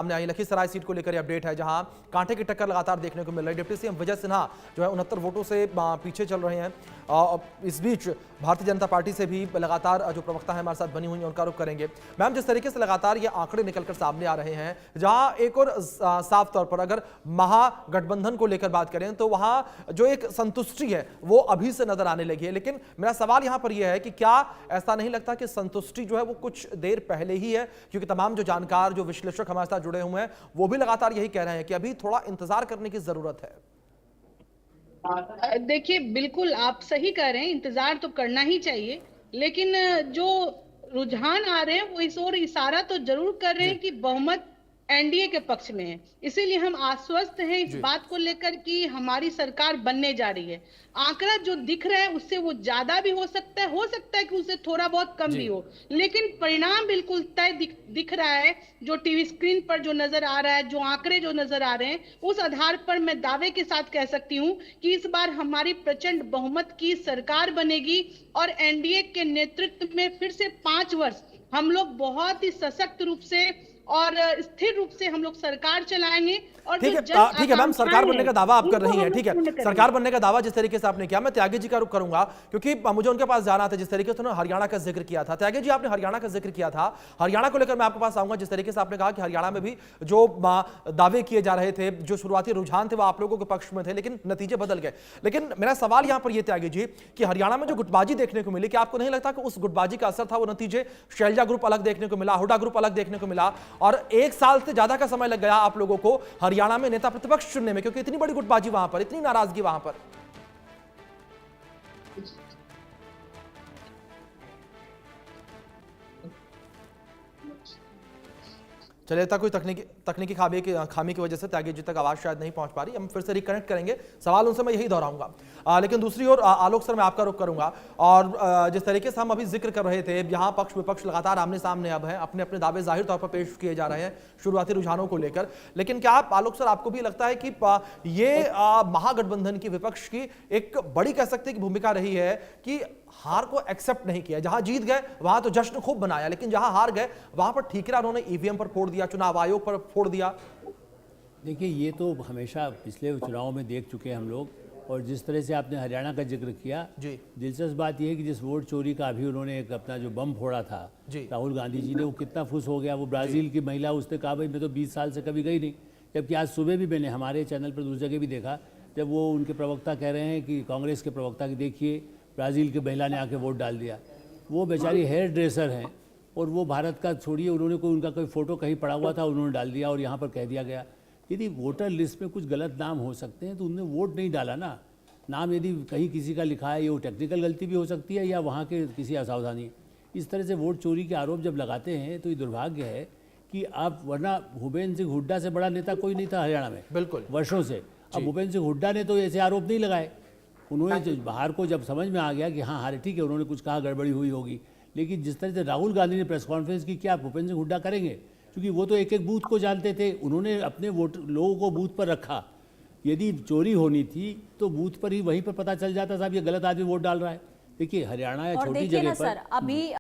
सामने आई लखीसराय सीट को लेकर अपडेट है, जहां कांटे की टक्कर लगातार देखने को मिल रही है। डिप्टी सीएम विजय सिन्हा जो है 69 वोटों से पीछे चल रहे हैं। इस बीच भारतीय जनता पार्टी से भी लगातार जो प्रवक्ता है हमारे साथ बनी हुई है, उनका रुख करेंगे। मैम, जिस तरीके से लगातार ये आंकड़े निकलकर सामने आ रहे हैं, जहां एक और साफ तौर पर अगर महागठबंधन को लेकर बात करें तो वहां जो एक संतुष्टि है वो अभी से नजर आने लगी है। लेकिन मेरा सवाल यहां पर यह है कि क्या ऐसा नहीं लगता कि संतुष्टि जो है वो कुछ देर पहले ही है, क्योंकि तमाम जो जानकार जो विश्लेषक हमारे साथ जुड़े हुए हैं वो भी लगातार यही कह रहे हैं कि अभी थोड़ा इंतजार करने की जरूरत है। देखिए, बिल्कुल आप सही कह रहे हैं, इंतजार तो करना ही चाहिए, लेकिन जो रुझान आ रहे हैं वो इस ओर इशारा तो जरूर कर रहे हैं कि बहुमत एनडीए के पक्ष में है। इसीलिए हम आश्वस्त हैं इस बात को लेकर कि हमारी सरकार बनने जा रही है। आंकड़ा जो दिख रहा है उससे वो ज्यादा भी हो सकता है कि उससे थोड़ा बहुत कम भी हो, लेकिन परिणाम बिल्कुल तय दिख रहा है। जो टीवी स्क्रीन पर जो नजर आ रहा है, जो आंकड़े जो नजर आ रहे हैं, उस आधार पर मैं दावे के साथ कह सकती हूँ कि इस बार हमारी प्रचंड बहुमत की सरकार बनेगी और एनडीए के नेतृत्व में फिर से 5 वर्ष हम लोग बहुत ही सशक्त रूप से और स्थिर रूप से हम लोग सरकार चलाएंगे। और ठीक है मैम, सरकार बनने का दावा आप कर रही हैं, ठीक है, सरकार बनने का दावा जिस तरीके से आपने किया, मैं त्यागी जी का रुख करूंगा क्योंकि मुझे उनके पास जाना था। जिस तरीके से उन्होंने हरियाणा का जिक्र किया था, त्यागी जी आपने हरियाणा का जिक्र किया था, हरियाणा को लेकर मैं आपके पास आऊंगा। जिस तरीके से आपने कहा कि हरियाणा में भी जो दावे किए जा रहे थे, जो शुरुआती रुझान थे वो आप लोगों के पक्ष में थे, लेकिन नतीजे बदल गए। लेकिन मेरा सवाल यहां पर यह त्यागी जी कि हरियाणा में जो गुटबाजी देखने को मिली, क्या आपको नहीं लगता कि उस गुटबाजी का असर था, वो नतीजे शैलजा ग्रुप अलग देखने को मिला, हुडा ग्रुप अलग देखने को मिला, और 1 साल से ज्यादा का समय लग गया आप लोगों को हरियाणा में नेता प्रतिपक्ष चुनने में, क्योंकि इतनी बड़ी गुटबाजी वहां पर, इतनी नाराजगी वहां पर। चलिए, था कोई तकनीकी खामी की वजह से त्यागी जी तक आवाज शायद नहीं पहुंच पा रही। हम फिर से रिकनेक्ट करेंगे, सवाल उनसे मैं यही दोहराऊंगा। लेकिन दूसरी ओर आलोक सर, मैं आपका रुख करूंगा। और जिस तरीके से हम अभी जिक्र कर रहे थे, यहाँ पक्ष विपक्ष लगातार आमने सामने अब है, अपने अपने दावे जाहिर तौर पर पेश किए जा रहे हैं शुरुआती रुझानों को लेकर। लेकिन क्या आप आलोक सर, आपको भी लगता है कि ये महागठबंधन की विपक्ष की एक बड़ी कह सकते हैं कि भूमिका रही है कि हार को एक्सेप्ट नहीं किया? जहां जीत गए वहां तो जश्न खूब बनाया, लेकिन जहां हार गए वहां पर ठीकरा उन्होंने ईवीएम पर फोड़ दिया, चुनाव आयोग पर फोड़ दिया। देखिए, ये तो हमेशा पिछले चुनाव में देख चुके हैं हम लोग। और जिस तरह से आपने हरियाणा का जिक्र किया जी, दिलचस्प बात यह है कि जिस वोट चोरी का अभी उन्होंने एक अपना जो बम फोड़ा था राहुल गांधी जी ने, वो कितना खुश हो गया। वो ब्राजील की महिला, उसने कहा भाई मैं तो 20 साल से कभी गई नहीं। जबकि आज सुबह भी मैंने हमारे चैनल पर दूसरी जगह भी देखा, जब वो उनके प्रवक्ता कह रहे हैं कि कांग्रेस के प्रवक्ता की, देखिए ब्राज़ील की महिला ने आके वोट डाल दिया। वो बेचारी हेयर ड्रेसर हैं और वो भारत का छोड़िए, उन्होंने कोई उनका कोई फ़ोटो कहीं पड़ा हुआ था, उन्होंने डाल दिया और यहाँ पर कह दिया गया। यदि वोटर लिस्ट में कुछ गलत नाम हो सकते हैं तो उन्होंने वोट नहीं डाला ना। नाम यदि कहीं किसी का लिखा है, ये वो टेक्निकल गलती भी हो सकती है या वहाँ के किसी असावधानी। इस तरह से वोट चोरी के आरोप जब लगाते हैं तो ये दुर्भाग्य है कि आप, वरना भूपेंद्र सिंह हुड्डा से बड़ा नेता कोई नहीं था हरियाणा में बिल्कुल वर्षों से। अब भूपेंद्र सिंह हुड्डा ने तो ऐसे आरोप नहीं लगाए। उन्होंने बाहर को जब समझ में आ गया कि हाँ ठीक है, उन्होंने कुछ कहा, गड़बड़ी हुई होगी। लेकिन जिस तरह से राहुल गांधी ने प्रेस कॉन्फ्रेंस की, क्या भूपेंद्र सिंह हुड्डा करेंगे? क्योंकि वो तो एक एक बूथ को जानते थे, उन्होंने अपने वोट लोगों को बूथ पर रखा। यदि चोरी होनी थी तो बूथ पर ही, वहीं पर पता चल जाता साहब ये गलत आदमी वोट डाल रहा है। देखिए, हरियाणा या छोटी जगह पर अभी